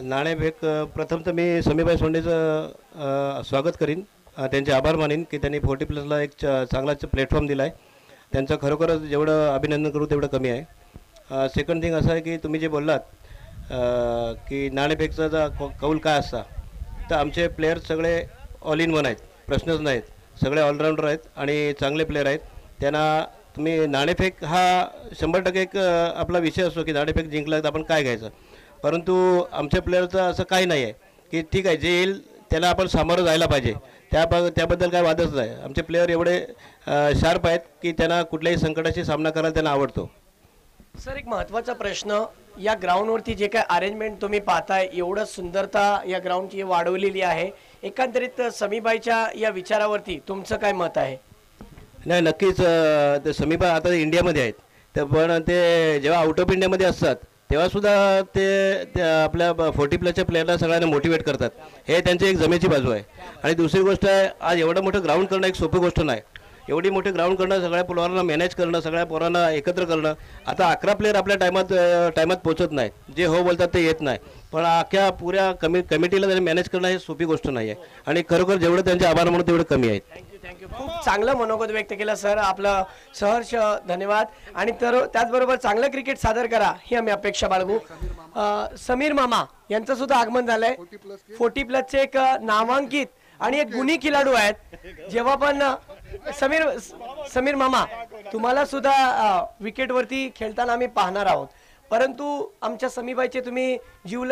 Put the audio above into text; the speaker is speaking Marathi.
नाणेफेक प्रथम तर मी समीबाई सोंडेचं स्वागत करीन, त्यांचे आभार मानीन की त्यांनी 40+ला एक चांगलाच प्लॅटफॉर्म दिला आहे. त्यांचं खरोखरच जेवढं अभिनंदन करू तेवढं कमी आहे. सेकंड थिंग असं आहे की तुम्ही जे बोललात की नाणेफेकचा कौल काय असता, तर आमचे प्लेयर्स सगळे ऑल इन वन आहेत, प्रश्नच नाहीत. सगळे ऑलराऊंडर आहेत आणि चांगले प्लेयर आहेत. त्यांना तुम्ही नाणेफेक हा 100% एक आपला विषय असतो की नाणेफेक जिंकला तर आपण काय घ्यायचं. परंतु आमच्या प्लेयरचं असं काही नाही आहे की ठीक आहे जे येईल त्याला आपण सामोरं जायला पाहिजे. त्याबद्दल काय वादच नाही. आमचे प्लेयर एवढे शार्प आहेत की त्यांना कुठल्याही संकटाशी सामना करायला त्यांना आवडतो. सर, एक महत्त्वाचा प्रश्न, या ग्राउंडवरती जे काय अरेंजमेंट तुम्ही पाहताय, एवढं सुंदरता या ग्राउंडची वाढवलेली आहे, एकंदरीत समीबाईच्या या विचारावरती तुमचं काय मत आहे? नाही, नक्कीच ते समीपा आता इंडियामध्ये आहेत, तर पण ते जेव्हा आउट ऑफ इंडियामध्ये असतात तेव्हासुद्धा ते आपल्या 40+च्या प्लेयरला सगळ्यांना मोटिवेट करतात. हे त्यांची एक जमेची बाजू आहे. आणि दुसरी गोष्ट आहे, आज एवढं मोठं ग्राउंड करणं एक सोपी गोष्ट नाही. एवढी मोठी ग्राउंड करणं, सगळ्या पोरांना मॅनेज करणं, सगळ्या पोरांना एकत्र करणं. आता 11 प्लेयर आपल्या टायमात पोचत नाहीत, जे हो बोलतात ते येत नाही, पण अख्ख्या पुऱ्या कमिटीला त्यांनी मॅनेज करणं हे सोपी गोष्ट नाही आहे. आणि खरोखर जेवढं त्यांचे आभार म्हणून तेवढे कमी आहेत. थँक्यू. खूप चांगलं मनोगत व्यक्त केलं सर, आपलं सहर्ष धन्यवाद. आणि त्याचबरोबर चांगलं क्रिकेट सादर करा ही आम्ही अपेक्षा बाळगू. समीर मामा यांचं सुद्धा आगमन झालंय. 40+चे एक नामांकित आणि एक गुणी खेळाडू आहेत. जेव्हा पण समीर मामा, तुम्हाला सुद्धा विकेटवरती खेळताना आम्ही पाहणार आहोत, परंतु आमच्या समीबाईचे तुम्ही जीव